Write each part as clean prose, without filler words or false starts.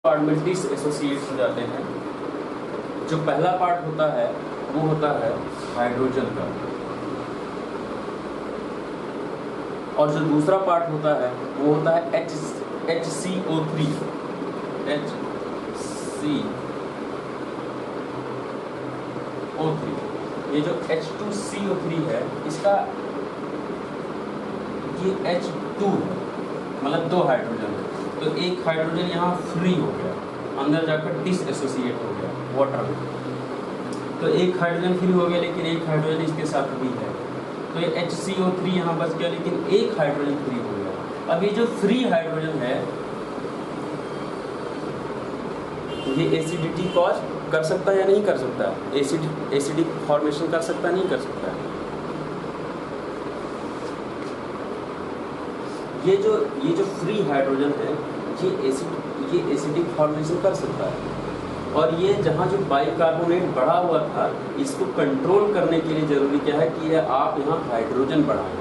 Part में dissociate हो जाते हैं। जो पहला पार्ट होता है वो होता है हाइड्रोजन का, और जो दूसरा पार्ट होता है वो होता है HCO3। ये जो H2CO3 है इसका ये H2 है, मतलब दो हाइड्रोजन है, तो एक हाइड्रोजन यहाँ फ्री हो गया, अंदर जाकर डिसएसोसिएट हो गया वाटर में, तो एक हाइड्रोजन फ्री हो गया, लेकिन एक हाइड्रोजन इसके साथ भी है, तो ये HCO3 यहाँ बच गया, लेकिन एक हाइड्रोजन फ्री हो गया। अब ये जो फ्री हाइड्रोजन है ये एसिडिटी कॉज कर सकता है या नहीं कर सकता, एसिडिक फॉर्मेशन कर सकता है नहीं कर सकता है। ये जो फ्री हाइड्रोजन है ये एसिडिक फॉर्मेशन कर सकता है, और ये जहाँ जो बाइकार्बोनेट बढ़ा हुआ था इसको कंट्रोल करने के लिए ज़रूरी क्या है कि आप यहाँ हाइड्रोजन बढ़ाएं,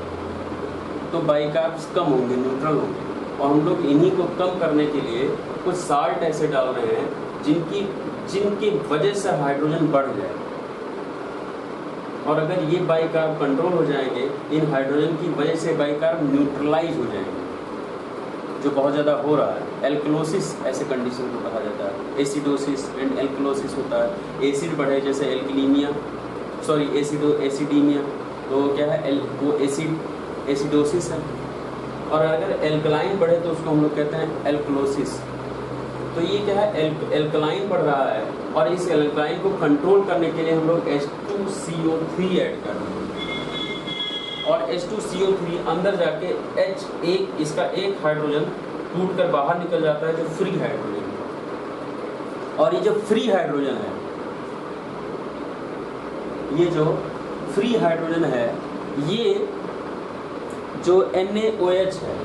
तो बाइकार्ब्स कम होंगे, न्यूट्रल होंगे, और हम लोग इन्हीं को कम करने के लिए कुछ साल्ट ऐसे डाल रहे हैं जिनकी वजह से हाइड्रोजन बढ़ जाए, और अगर ये बाइकार्ब कंट्रोल हो जाएंगे, इन हाइड्रोजन की वजह से बाइकार्ब न्यूट्रलाइज हो जाएंगे, जो बहुत ज़्यादा हो रहा है। एल्कलोसिस ऐसे कंडीशन को कहा जाता है, एसिडोसिस एंड एल्कलोसिस होता है। एसिड बढ़े जैसे एसिडीमिया, तो क्या है वो एसिडोसिस है, और अगर एल्कलाइन बढ़े तो उसको हम लोग कहते हैं एल्कलोसिस। तो ये क्या है एल्कलाइन बढ़ रहा है, और इस एल्कलाइन को कंट्रोल करने के लिए हम लोग H2CO3 ऐड कर रहे हैं, और H2CO3 अंदर जाके इसका एक हाइड्रोजन टूट कर बाहर निकल जाता है जो फ्री हाइड्रोजन है। और ये जो फ्री हाइड्रोजन है, ये जो फ्री हाइड्रोजन है, ये जो NaOH है,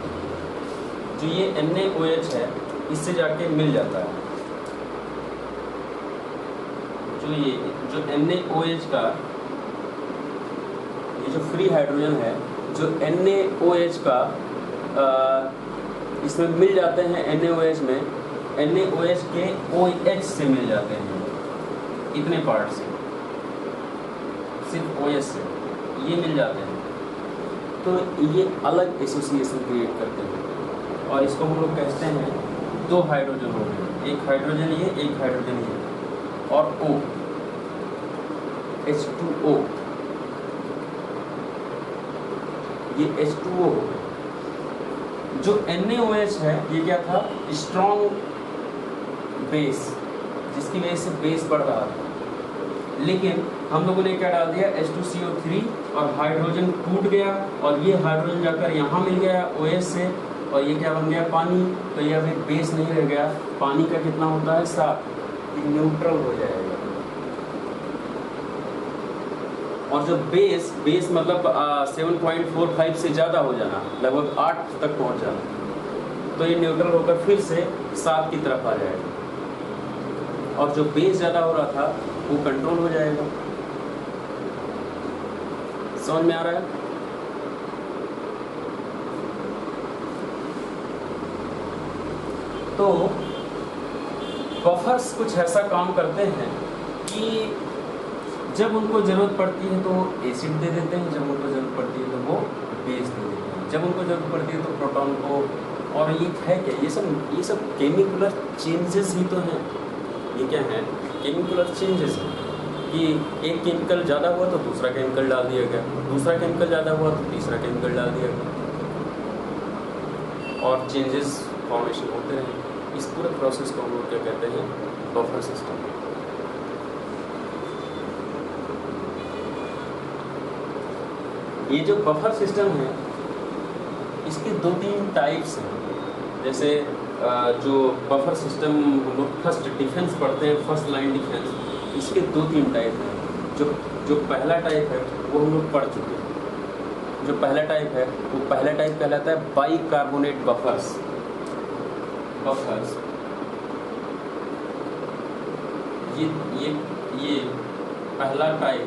जो ये NaOH है इससे जाके मिल जाता है, जो NaOH का ये जो फ्री हाइड्रोजन है, जो NaOH का इसमें मिल जाते हैं, NaOH में NaOH के OH से मिल जाते हैं, इतने पार्ट से, सिर्फ OH से ये मिल जाते हैं, तो ये अलग एसोसिएशन क्रिएट करते हैं, और इसको हम लोग कहते हैं दो हाइड्रोजन हो गए, एक हाइड्रोजन ये, एक हाइड्रोजन ये, और O H2O, ये H2O हो गए। जो NaOH है ये क्या था, स्ट्रॉन्ग बेस, जिसकी वजह से बेस बढ़ रहा था, लेकिन हम लोगों ने क्या डाल दिया H2CO3, और हाइड्रोजन टूट गया, और ये हाइड्रोजन जाकर यहाँ मिल गया OH से, और ये क्या बन गया पानी, तो ये अभी बेस नहीं रह गया। पानी का कितना होता है 7, न्यूट्रल हो जाएगा, और जो बेस मतलब 7.45 से ज़्यादा हो जाना, लगभग 8 तक पहुँच जाना, तो ये न्यूट्रल होकर फिर से 7 की तरफ आ जाएगा, और जो बेस ज़्यादा हो रहा था वो कंट्रोल हो जाएगा। समझ में आ रहा है? तो बफर्स कुछ ऐसा काम करते हैं कि जब उनको ज़रूरत पड़ती है तो एसिड दे देते हैं, जब उनको ज़रूरत पड़ती है तो वो बेस दे देते हैं, जब उनको ज़रूरत पड़ती है तो प्रोटॉन को। और ये है क्या, ये सब केमिकुलर चेंजेस ही तो हैं। ये क्या है, केमिकुलर चेंजेस हैं कि एक केमिकल ज़्यादा हुआ तो दूसरा केमिकल डाल दिया गया, दूसरा केमिकल ज़्यादा हुआ तो तीसरा केमिकल डाल दिया गया, और चेंजेस फॉर्मेशन होते रहे। इस पूरे प्रोसेस को हम लोग क्या कहते हैं, बफर सिस्टम। ये जो बफर सिस्टम है इसके 2-3 टाइप्स हैं। जैसे जो बफर सिस्टम हम लोग फर्स्ट डिफेंस पढ़ते हैं, फर्स्ट लाइन डिफेंस, इसके 2-3 टाइप हैं। जो पहला टाइप है वो हम लोग पढ़ चुके हैं। जो पहला टाइप है वो पहला टाइप कहलाता है बाइकार्बोनेट बफर्स। ये पहला टाइप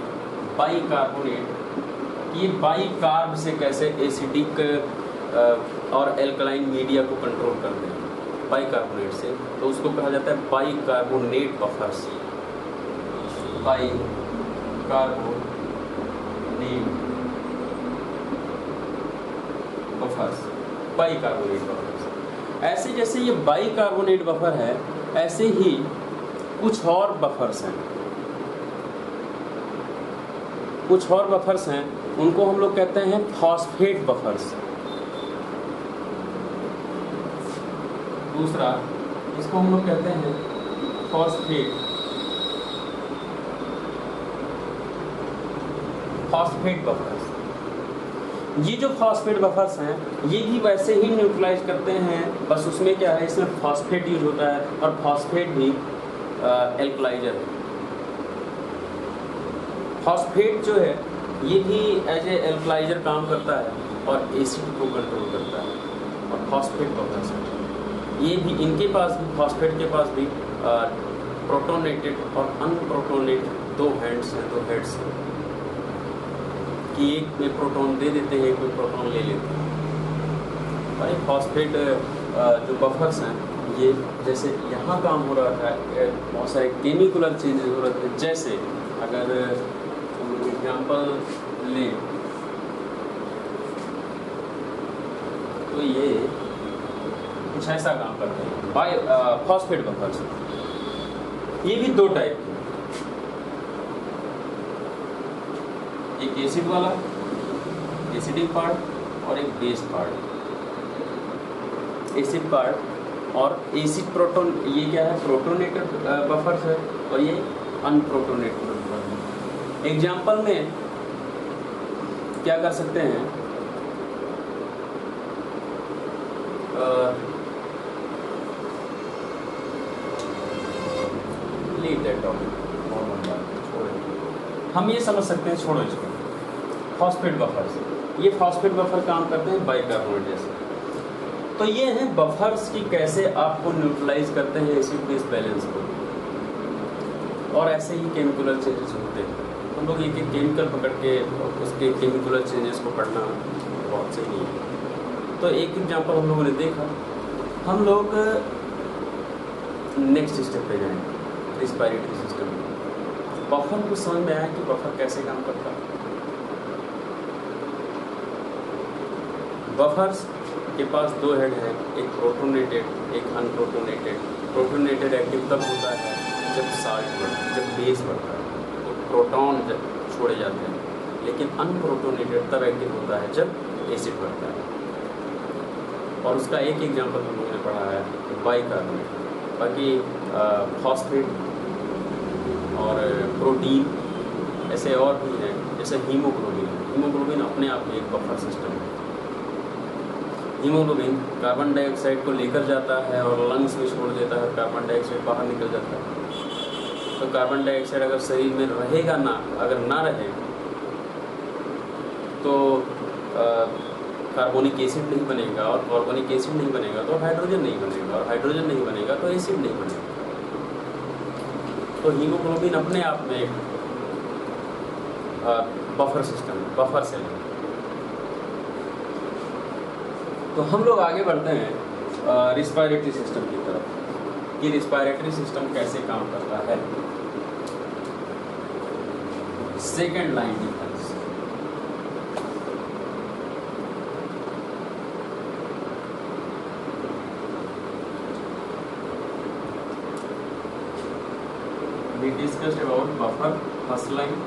बाइकार्बोनेट, ये बाइकार्ब से कैसे एसिडिक और एल्कलाइन मीडिया को कंट्रोल करते हैं। बाइकार्बोनेट से, तो उसको कहा जाता है bicarbonate buffers. Bicarbonate buffers, bicarbonate buffers. ऐसे जैसे ये बाइकार्बोनेट बफर है, ऐसे ही कुछ और बफर्स हैं, कुछ और बफर्स हैं, उनको हम लोग कहते हैं फॉस्फेट बफर्स। दूसरा, इसको हम लोग कहते हैं फॉस्फेट बफर्स। ये जो फॉस्फेट बफर्स हैं, ये भी वैसे ही न्यूट्रलाइज करते हैं, बस उसमें क्या है, इसमें फॉस्फेट यूज होता है, और फॉस्फेट भी एल्कलाइजर है। फॉस्फेट जो है ये भी एज ए एल्कलाइजर काम करता है और एसिड को कंट्रोल करता है। और फॉस्फेट बफर्स हैं, ये भी, इनके पास भी, फॉस्फेट के पास भी प्रोटोनेटेड और अनप्रोटोनेटेड दो हेड्स हैं, कि एक में प्रोटॉन दे देते हैं, एक में प्रोटॉन ले लेते हैं। और ये फॉस्फेट जो बफर्स हैं, ये जैसे यहाँ काम हो रहा था, बहुत सारे केमिकुलर चेंजेस हो रहे थे। जैसे अगर हम लोग एग्जाम्पल लें, तो ये कुछ ऐसा काम करते हैं फॉस्फेट बफर्स। ये भी दो टाइप के, एक एसिड वाला, एसिडिक पार्ट, और एक बेस पार्ट। एसिड पार्ट और एसिड प्रोटोन, ये क्या है, प्रोटोनेटेड बफर्स है, और ये अनप्रोटोनेटेड बफर है। एग्जाम्पल में क्या कर सकते हैं, लीव दैट टॉपिक, हम ये समझ सकते हैं, छोड़ो इसको। फॉस्फेट बफर्स, ये फॉस्फेट बफर काम करते हैं बाइकार्बोनेट जैसे। तो ये हैं बफर्स की कैसे आपको न्यूट्रलाइज करते हैं एसिड बेस बैलेंस को, और ऐसे ही केमिकुलर चेंजेस होते हैं। हम लोग एक एक केमिकल पकड़ के उसके केमिकुलर चेंजेस को पढ़ना बहुत सही नहीं है। तो एक एग्जांपल हम लोगों ने देखा। हम लोग नेक्स्ट स्टेप पे जाएंगे, रिस्पायरेटरी सिस्टम। बफर को समझ में आया कि बफर कैसे काम करता है। बफर्स के पास दो हेड हैं, एक प्रोटोनेटेड, एक अनप्रोटोनेटेड। प्रोटोनेटेड एक्टिव तब होता है जब साल्ट बढ़ता है, जब बेस बढ़ता है, तो प्रोटॉन छोड़े जाते हैं। लेकिन अनप्रोटोनेटेड तब एक्टिव होता है जब एसिड बढ़ता है। और उसका एक एग्जांपल हम लोगों ने पढ़ा है बाइकार्बोनेट। बाकी फॉस्फेट और प्रोटीन ऐसे और भी हैं, जैसे हीमोग्लोबिन। हीमोग्लोबिन अपने आप में एक बफर सिस्टम है। हीमोग्लोबिन कार्बन डाइऑक्साइड को लेकर जाता है और लंग्स में छोड़ देता है, कार्बन डाइऑक्साइड बाहर निकल जाता है। तो कार्बन डाइऑक्साइड अगर शरीर में रहेगा ना, अगर ना रहे तो कार्बोनिक एसिड नहीं बनेगा, और कार्बोनिक एसिड नहीं बनेगा तो हाइड्रोजन नहीं बनेगा, और हाइड्रोजन नहीं बनेगा तो एसिड नहीं बनेगा। तो हीमोग्लोबिन अपने आप में एक बफर सिस्टम, बफर सेल है। तो हम लोग आगे बढ़ते हैं रिस्पायरेटरी सिस्टम की तरफ, कि रिस्पायरेटरी सिस्टम कैसे काम करता है। Second line difference. We discussed about buffer, first line,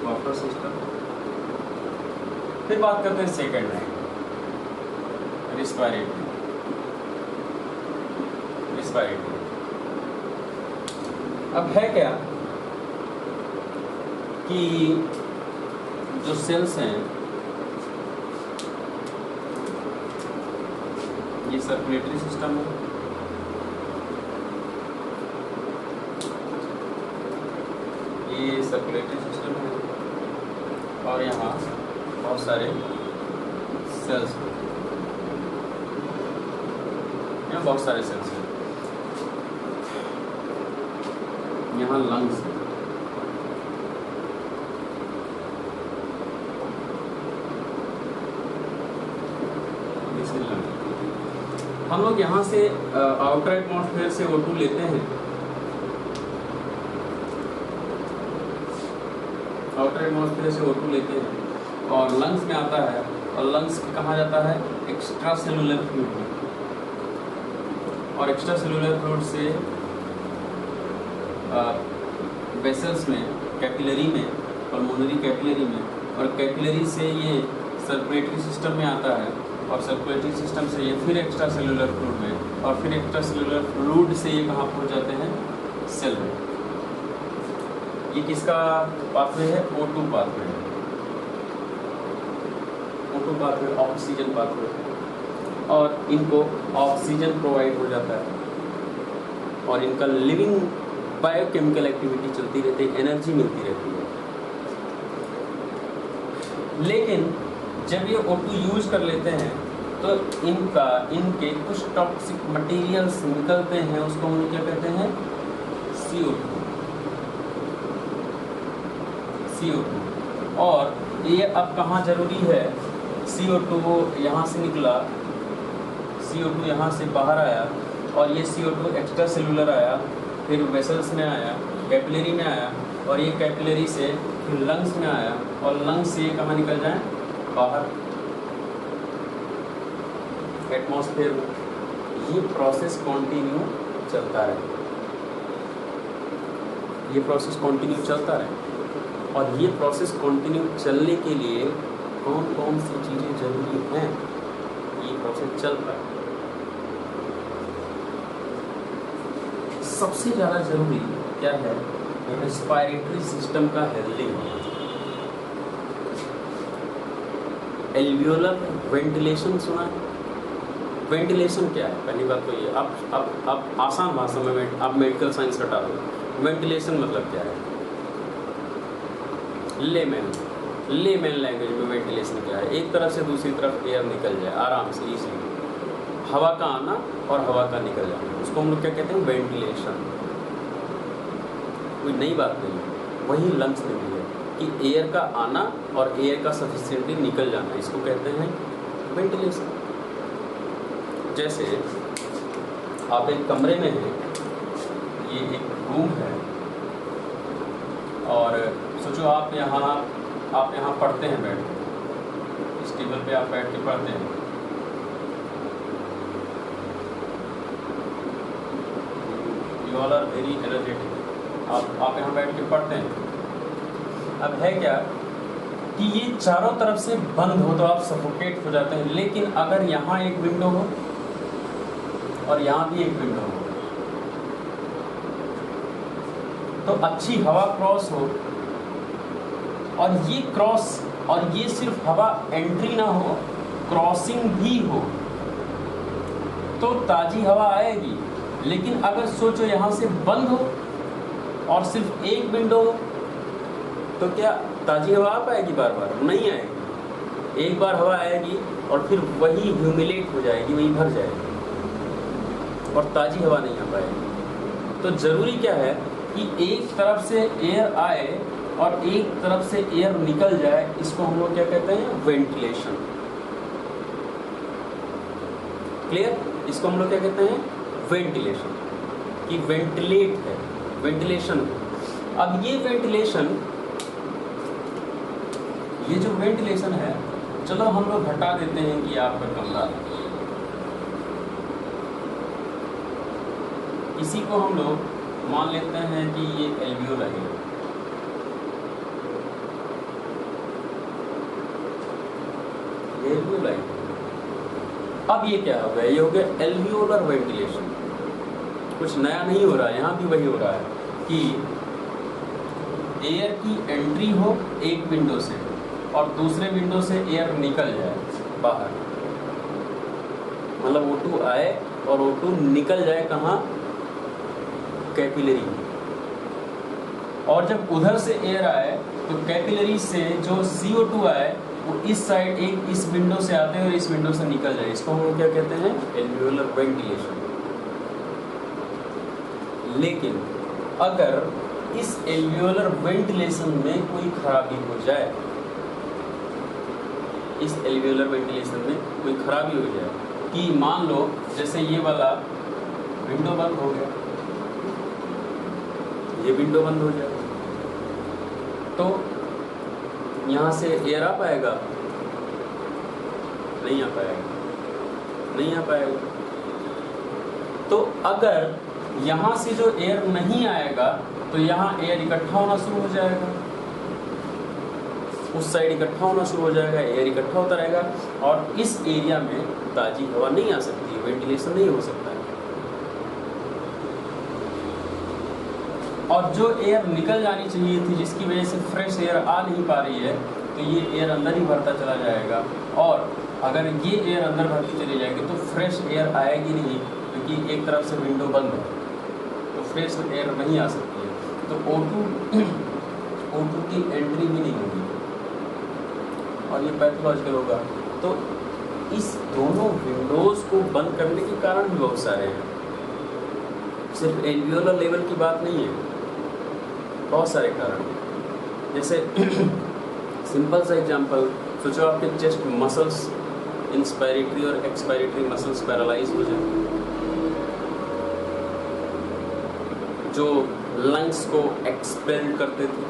buffer system। फिर बात करते हैं सेकेंड लाइन, रिस्पायरेटरी। अब है क्या कि जो सेल्स हैं, ये सर्कुलेटरी सिस्टम है, ये सर्कुलेटरी सिस्टम है, और यहाँ बहुत सारे सेल्स हैं, यहाँ बहुत सारे सेल्स हैं, यहाँ लंग्स है, इसे लंग। हम लोग यहाँ से आउटर एटमॉस्फेयर से O2 लेते हैं, आउटर एटमॉस्फेयर से O2 लेते हैं और लंग्स में आता है, और लंग्स कहाँ जाता है, एक्स्ट्रा सेलुलर फ्लूइड में, और एक्स्ट्रा सेलुलर फ्लूइड से वेसल्स में, कैपिलरी में, पल्मोनरी कैपिलरी में, और कैपिलरी से ये सर्कुलेटरी सिस्टम में आता है, और सर्कुलेटरी सिस्टम से ये फिर एक्स्ट्रा सेलुलर फ्लूइड में, और फिर एक्स्ट्रा सेलुलर फ्लूइड से ये कहाँ पहुँच जाते हैं, सेल में। ये किसका पाथवे है, O2 पाथवे है, O2 पाथवे, ऑक्सीजन पाथवे, और इनको ऑक्सीजन प्रोवाइड हो जाता है और इनका लिविंग बायोकेमिकल एक्टिविटी चलती रहती है, एनर्जी मिलती रहती है। लेकिन जब ये O2 यूज कर लेते हैं तो इनके कुछ टॉक्सिक मटेरियल्स निकलते हैं, उसको हम क्या कहते हैं, CO2। और ये अब कहाँ जरूरी है, CO2 यहाँ से निकला, CO2 यहाँ से बाहर आया, और ये CO2 एक्स्ट्रा सेलुलर आया, फिर वेसल्स में आया, कैपिलरी में आया, और ये कैपिलरी से फिर लंग्स में आया, और लंग्स से ये कहाँ निकल जाए, बाहर एटमॉस्फेयर में। ये प्रोसेस कंटिन्यू चलता रहे, ये प्रोसेस कंटिन्यू चलता रहे। और ये प्रोसेस कंटिन्यू चलने के लिए कौन कौन सी चीज़ें जरूरी हैं, ये प्रोसेस चल रहा है। सबसे ज़्यादा जरूरी क्या है, रेस्पिरेटरी सिस्टम का हेल्दी होना। एल्वियोलर वेंटिलेशन सुना है? वेंटिलेशन क्या है, पहली बात तो ये, अब आसान भाषा में आप मेडिकल साइंस हटा दो, वेंटिलेशन मतलब क्या है, लेमैन लैंग्वेज में वेंटिलेशन क्या है, एक तरफ से दूसरी तरफ एयर निकल जाए आराम से, इजीली, हवा का आना और हवा का निकल जाना, उसको हम लोग क्या कहते हैं, वेंटिलेशन। कोई नई बात नहीं है, वही लंग्स में भी है कि एयर का आना और एयर का सफिशिएंटली निकल जाना, इसको कहते हैं वेंटिलेशन। जैसे आप एक कमरे में हैं, ये एक रूम है, और सोचो आप यहाँ पढ़ते हैं बैठ के, इस टेबल पे आप बैठ के पढ़ते हैं, you all are very energetic, आप यहाँ बैठ के पढ़ते हैं। अब है क्या कि ये चारों तरफ से बंद हो तो आप सफोकेट हो जाते हैं, लेकिन अगर यहाँ एक विंडो हो और यहाँ भी एक विंडो हो तो अच्छी हवा क्रॉस हो, और ये सिर्फ हवा एंट्री ना हो, क्रॉसिंग भी हो, तो ताज़ी हवा आएगी। लेकिन अगर सोचो यहाँ से बंद हो और सिर्फ एक विंडो हो तो क्या ताज़ी हवा आ पाएगी, बार बार नहीं आएगी। एक बार हवा आएगी और फिर वही ह्यूमिलेट हो जाएगी, वही भर जाएगी, और ताज़ी हवा नहीं आ पाएगी। तो ज़रूरी क्या है कि एक तरफ से एयर आए और एक तरफ से एयर निकल जाए, इसको हम लोग क्या कहते हैं, वेंटिलेशन। क्लियर? इसको हम लोग क्या कहते हैं, वेंटिलेशन, कि वेंटिलेट है, वेंटिलेशन। अब ये जो वेंटिलेशन है, चलो हम लोग हटा देते हैं कि आपका कमरा, इसी को हम लोग मान लेते हैं कि ये एल्वियोला है। एल्वियोला है। अब ये क्या हो गया, ये हो गया एल्वियोलर वेंटिलेशन। कुछ नया नहीं हो रहा है, यहाँ भी वही हो रहा है कि एयर की एंट्री हो एक विंडो से और दूसरे विंडो से एयर निकल जाए बाहर, मतलब O2 आए और O2 निकल जाए कहाँ, कैपिलरी। और जब उधर से एयर आए तो कैपिलरी से जो CO2 आए वो इस साइड एक इस विंडो से आते हैं और इस विंडो से निकल जाए, इसको हम क्या कहते हैं, एल्वियोलर वेंटिलेशन। लेकिन अगर इस एल्वियोलर वेंटिलेशन में कोई खराबी हो जाए, इस एल्वियोलर वेंटिलेशन में कोई खराबी हो जाए, कि मान लो जैसे ये वाला विंडो बंद हो गया, ये विंडो बंद हो जाएगा, तो यहाँ से एयर आ पाएगा? नहीं आ पाएगा, नहीं आ पाएगा। तो अगर यहाँ से जो एयर नहीं आएगा तो यहाँ एयर इकट्ठा होना शुरू हो जाएगा, उस साइड इकट्ठा होना शुरू हो जाएगा, एयर इकट्ठा होता रहेगा और इस एरिया में ताज़ी हवा नहीं आ सकती, वेंटिलेशन नहीं हो सकता है। और जो एयर निकल जानी चाहिए थी, जिसकी वजह से फ्रेश एयर आ नहीं पा रही है, तो ये एयर अंदर ही भरता चला जाएगा। और अगर ये एयर अंदर भरती चली जाएगी तो फ्रेश एयर आएगी नहीं, क्योंकि एक तरफ से विंडो बंद है, तो फ्रेश एयर नहीं आ सकती है। तो O2 की एंट्री भी नहीं होगी और ये पैथोलॉजिकल होगा। तो इस दोनों विंडोज़ को बंद करने के कारण भी बहुत सारे हैं, सिर्फ एल्वियोलर लेवल की बात नहीं है, बहुत सारे कारण। जैसे सिंपल सा एग्जांपल सोचो, आपके चेस्ट मसल्स, इंस्पायरेटरी और एक्सपायरेटरी मसल्स पैरालाइज हो जाए, जो लंग्स को एक्सपेल करते थे,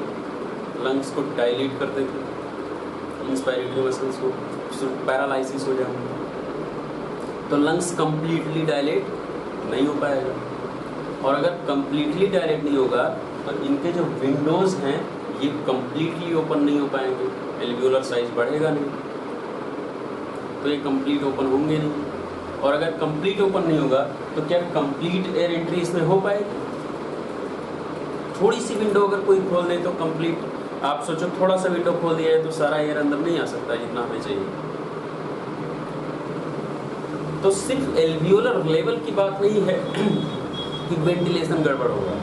लंग्स को डायलेट करते थे, इंस्पायरेटरी मसल्स को पैरालाइसिस हो जाए, तो लंग्स कंप्लीटली डायलेट नहीं हो पाएगा। और अगर कंप्लीटली डायलेट नहीं होगा तो इनके जो विंडोज़ हैं ये कंप्लीटली ओपन नहीं हो पाएंगे, एल्वियोलर साइज बढ़ेगा नहीं, तो ये कंप्लीट ओपन होंगे नहीं। और अगर कंप्लीट ओपन नहीं होगा तो क्या कंप्लीट एयर एंट्री इसमें हो पाएगी? थोड़ी सी विंडो अगर कोई खोल दे तो कंप्लीट, आप सोचो थोड़ा सा विंडो खोल दिया है तो सारा एयर अंदर नहीं आ सकता जितना हमें चाहिए। तो सिर्फ एल्वियोलर लेवल की बात नहीं है कि वेंटिलेशन गड़बड़ होगा,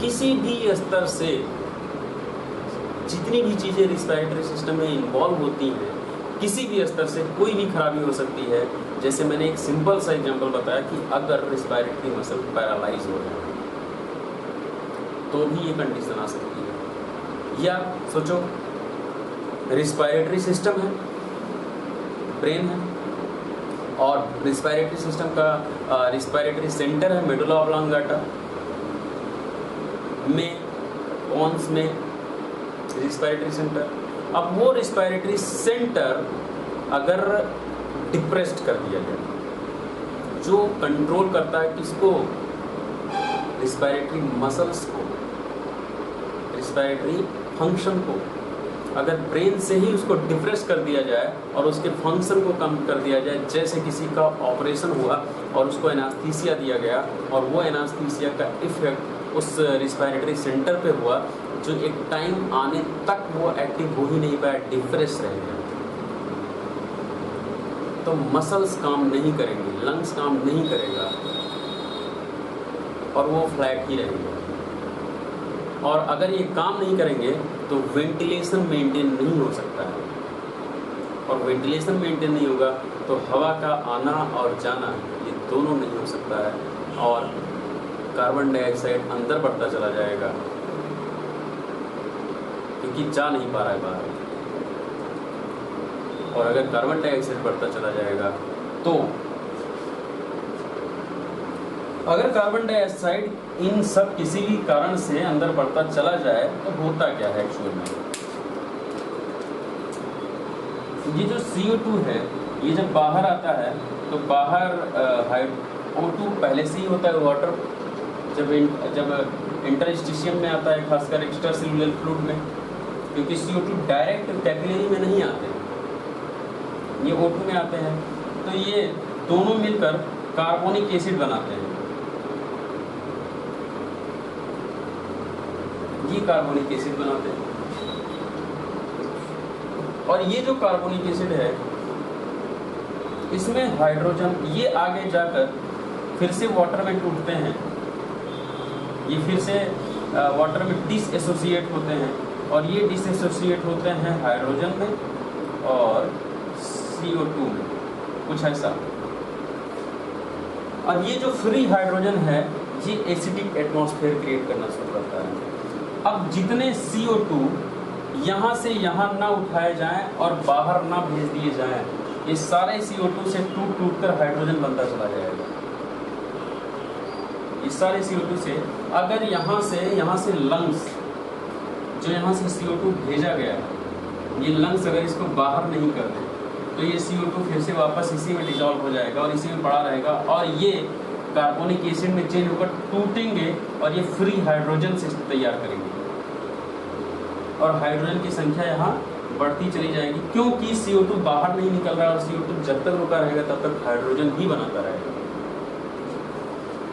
किसी भी स्तर से जितनी भी चीज़ें रिस्पायरेटरी सिस्टम में इन्वॉल्व होती हैं, किसी भी स्तर से कोई भी खराबी हो सकती है। जैसे मैंने एक सिंपल सा एग्जांपल बताया कि अगर रिस्पायरेटरी मसल पैरालाइज हो जाए तो भी ये कंडीशन आ सकती है। या सोचो रिस्पायरेटरी सिस्टम है, ब्रेन है, और रिस्पायरेटरी सिस्टम का रिस्पायरेटरी सेंटर है मेडुला ऑब्लांगाटा में, पोन्स में रिस्पायरेटरी सेंटर। अब वो रिस्पायरेटरी सेंटर अगर डिप्रेस्ड कर दिया जाए, जो कंट्रोल करता है किसको? रिस्पायरेटरी मसल्स को, रिस्पायरेटरी फंक्शन को, अगर ब्रेन से ही उसको डिप्रेस कर दिया जाए और उसके फंक्शन को कम कर दिया जाए, जैसे किसी का ऑपरेशन हुआ और उसको एनास्थीसिया दिया गया और वो एनास्थीसिया का इफेक्ट उस रिस्पायरेटरी सेंटर पे हुआ, जो एक टाइम आने तक वो एक्टिव हो ही नहीं पाया, डिप्रेस रह गया, तो मसल्स काम नहीं करेंगे, लंग्स काम नहीं करेगा और वो फ्लैट ही रहेगा। और अगर ये काम नहीं करेंगे तो वेंटिलेशन मेंटेन नहीं हो सकता है, और वेंटिलेशन मेंटेन नहीं होगा तो हवा का आना और जाना ये दोनों नहीं हो सकता है, और कार्बन डाइऑक्साइड अंदर बढ़ता चला जाएगा क्योंकि जा नहीं पा रहा है बाहर। और अगर कार्बन डाइऑक्साइड बढ़ता चला जाएगा तो अगर कार्बन डाइऑक्साइड इन सब किसी भी कारण से अंदर बढ़ता चला जाए तो होता क्या है एक्चुअल में? ये जो CO2 है ये जब बाहर आता है तो बाहर O2 पहले से ही होता है वाटर, जब इंटरस्टिशियम में आता है, खासकर एक्स्ट्रा सेलुलर फ्लूइड में, क्योंकि CO2 डायरेक्ट कैपिलरी में नहीं आते हैं, ये O2 में आते हैं। तो ये दोनों मिलकर कार्बोनिक एसिड बनाते हैं, ये कार्बोनिक एसिड बनाते हैं। और ये जो कार्बोनिक एसिड है इसमें हाइड्रोजन, ये आगे जाकर फिर से वाटर में टूटते हैं, ये फिर से वाटर में डिसएसोसिएट होते हैं, और ये डिसएसोसिएट होते हैं हाइड्रोजन में और CO2 में, कुछ ऐसा। और ये जो फ्री हाइड्रोजन है ये एसिडिक एटमॉस्फेयर क्रिएट करना शुरू करता है। अब जितने CO2 यहाँ से यहाँ ना उठाए जाएं और बाहर ना भेज दिए जाएं, ये सारे CO2 से टूट टूट कर हाइड्रोजन बनता चला जाएगा। इस सारे CO2 से अगर यहाँ से लंग्स, जो यहाँ से CO2 भेजा गया है, ये लंग्स अगर इसको बाहर नहीं कर दें तो ये CO2 फिर से वापस इसी में डिजॉल्व हो जाएगा और इसी में पड़ा रहेगा और ये कार्बोनिक एसिड में चेंज होकर टूटेंगे और ये फ्री हाइड्रोजन से तैयार करेंगे और हाइड्रोजन की संख्या यहाँ बढ़ती चली जाएगी, क्योंकि CO2 बाहर नहीं निकल रहा है और CO2 जब तक रुका रहेगा तब तक हाइड्रोजन ही बनाता रहेगा।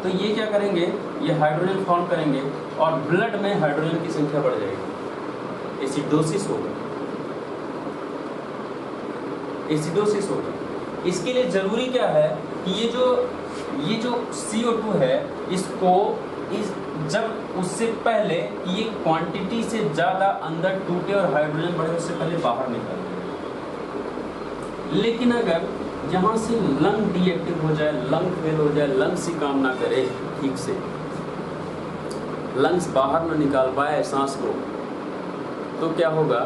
तो ये क्या करेंगे, ये हाइड्रोजन फॉर्म करेंगे और ब्लड में हाइड्रोजन की संख्या बढ़ जाएगी, एसिडोसिस होगा। एसिडोसिस होगा। इसके लिए जरूरी क्या है कि ये जो CO2 है इसको जब उससे पहले ये क्वांटिटी से ज़्यादा अंदर टूटे और हाइड्रोजन बढ़े उससे पहले बाहर निकल जाए। लेकिन अगर यहाँ से लंग डीएक्टिव हो जाए, लंग फेल हो जाए, लंग्स ही काम ना करे ठीक से, लंग्स बाहर ना निकाल पाए सांस को, तो क्या होगा,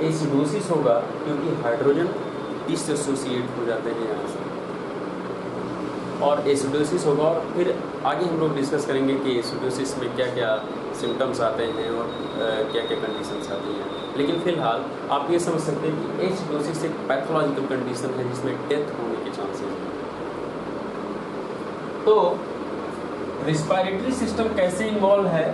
एसिडोसिस होगा, क्योंकि हाइड्रोजन इससे एसोसिएट हो जाते हैं यहाँ से और एसिडोसिस होगा। और फिर आगे हम लोग डिस्कस करेंगे कि एसिडोसिस में क्या क्या सिम्टम्स आते हैं और क्या क्या कंडीशंस आती हैं। लेकिन फिलहाल आप ये समझ सकते हैं कि एसिडोसिस एक पैथोलॉजिकल कंडीशन है जिसमें डेथ होने के चांसेस हैं। तो रिस्पायरेटरी सिस्टम कैसे इन्वॉल्व है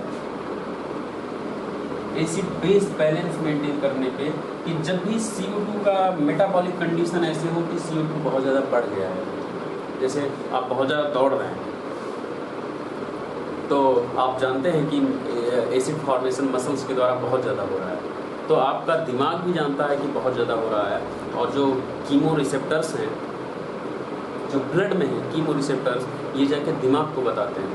एसिड बेस बैलेंस मेंटेन करने पे, कि जब भी CO2 का मेटाबॉलिक कंडीशन ऐसे हो कि CO2 बहुत ज़्यादा बढ़ गया है, जैसे आप बहुत ज़्यादा दौड़ रहे हैं तो आप जानते हैं कि एसिड फॉर्मेशन मसल्स के द्वारा बहुत ज़्यादा हो रहा है, तो आपका दिमाग भी जानता है कि बहुत ज़्यादा हो रहा है और जो कीमो रिसेप्टर्स हैं जो ब्लड में हैं, कीमो रिसेप्टर्स, ये जाके दिमाग को बताते हैं